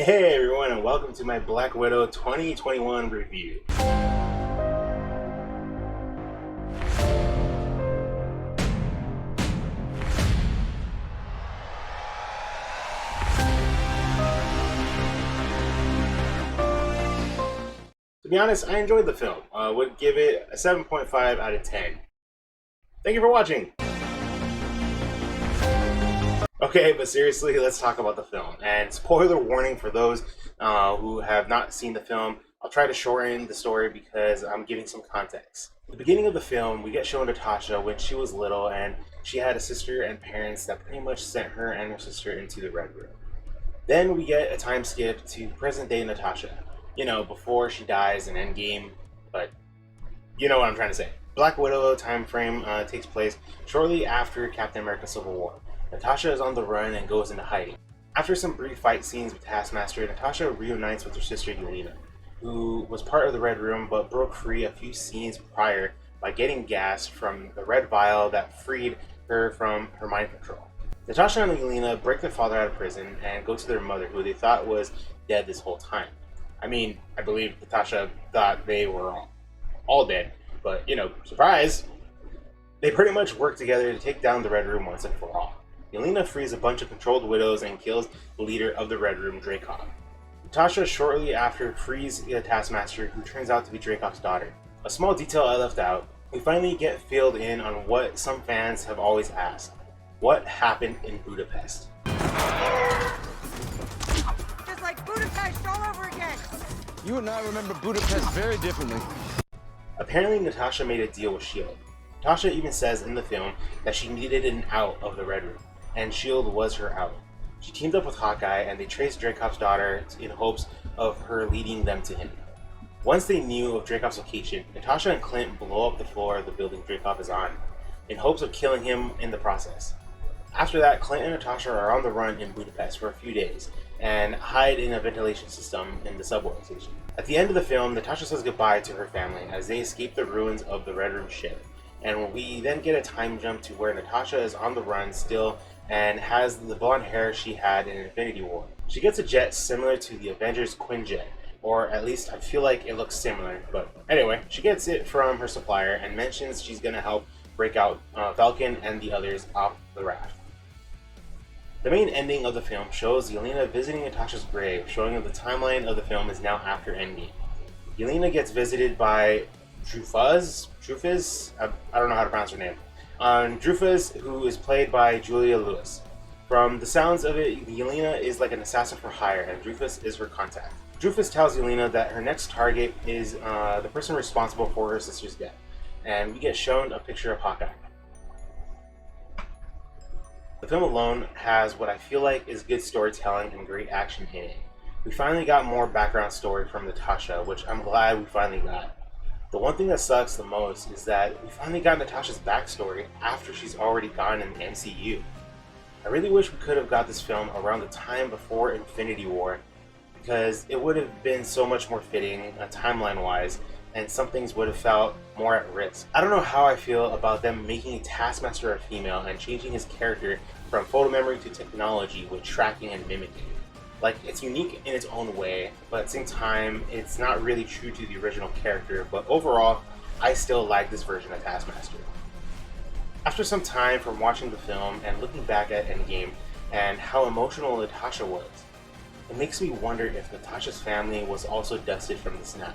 Hey everyone, and welcome to my Black Widow 2021 review. To be honest, I enjoyed the film. Would give it a 7.5 out of 10. Thank you for watching! Okay, but seriously, let's talk about the film. And spoiler warning for those who have not seen the film. I'll try to shorten the story because I'm giving some context. At the beginning of the film, we get shown Natasha when she was little and she had a sister and parents that pretty much sent her and her sister into the Red Room. Then we get a time skip to present day Natasha. You know, before she dies in Endgame, but you know what I'm trying to say. Black Widow time frame takes place shortly after Captain America Civil War. Natasha is on the run and goes into hiding. After some brief fight scenes with Taskmaster, Natasha reunites with her sister Yelena, who was part of the Red Room but broke free a few scenes prior by getting gassed from the red vial that freed her from her mind control. Natasha and Yelena break their father out of prison and go to their mother, who they thought was dead this whole time. I mean, I believe Natasha thought they were all dead, but you know, surprise! They pretty much work together to take down the Red Room once and for all. Yelena frees a bunch of controlled widows and kills the leader of the Red Room, Dreykov. Natasha shortly after frees the Taskmaster, who turns out to be Dreykov's daughter. A small detail I left out, we finally get filled in on what some fans have always asked. What happened in Budapest? Just like Budapest all over again! You and I remember Budapest very differently. Apparently Natasha made a deal with S.H.I.E.L.D. Natasha even says in the film that she needed an out of the Red Room, and S.H.I.E.L.D. was her out. She teamed up with Hawkeye and they traced Dreykov's daughter in hopes of her leading them to him. Once they knew of Dreykov's location, Natasha and Clint blow up the floor of the building Dreykov is on, in hopes of killing him in the process. After that, Clint and Natasha are on the run in Budapest for a few days, and hide in a ventilation system in the subway station. At the end of the film, Natasha says goodbye to her family as they escape the ruins of the Red Room ship. And we then get a time jump to where Natasha is on the run still and has the blonde hair she had in Infinity War. She gets a jet similar to the Avengers Quinjet, or at least I feel like it looks similar, but anyway, she gets it from her supplier and mentions she's gonna help break out Falcon and the others off the raft. The main ending of the film shows Yelena visiting Natasha's grave, showing that the timeline of the film is now after Endgame. Yelena gets visited by Drufus, I don't know how to pronounce her name. Drufus, who is played by Julia Lewis. From the sounds of it, Yelena is like an assassin for hire, and Drufus is her contact. Drufus tells Yelena that her next target is the person responsible for her sister's death, and we get shown a picture of Hawkeye. The film alone has what I feel like is good storytelling and great action in it. We finally got more background story from Natasha, which I'm glad we finally got. The one thing that sucks the most is that we finally got Natasha's backstory after she's already gone in the MCU. I really wish we could have got this film around the time before Infinity War, because it would have been so much more fitting timeline-wise, and some things would have felt more at risk. I don't know how I feel about them making Taskmaster a female and changing his character from photo memory to technology with tracking and mimicking. Like, it's unique in its own way, but at the same time, it's not really true to the original character, but overall, I still like this version of Taskmaster. After some time from watching the film and looking back at Endgame and how emotional Natasha was, it makes me wonder if Natasha's family was also dusted from the snap.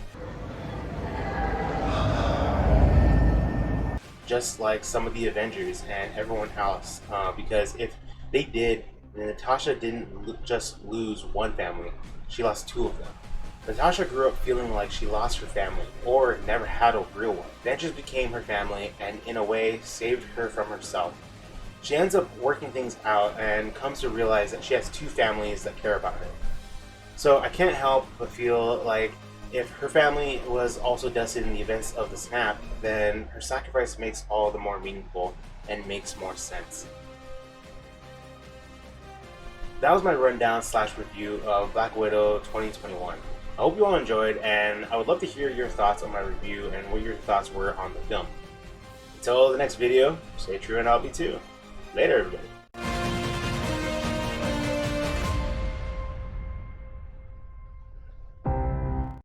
Just like some of the Avengers and everyone else, because if they did, Natasha didn't just lose one family, she lost two of them. Natasha grew up feeling like she lost her family, or never had a real one. Avengers became her family, and in a way, saved her from herself. She ends up working things out, and comes to realize that she has two families that care about her. So I can't help but feel like if her family was also dusted in the events of the snap, then her sacrifice makes all the more meaningful, and makes more sense. That was my rundown / review of Black Widow 2021. I hope you all enjoyed, and I would love to hear your thoughts on my review and what your thoughts were on the film. Until the next video, stay true and I'll be too. Later, everybody.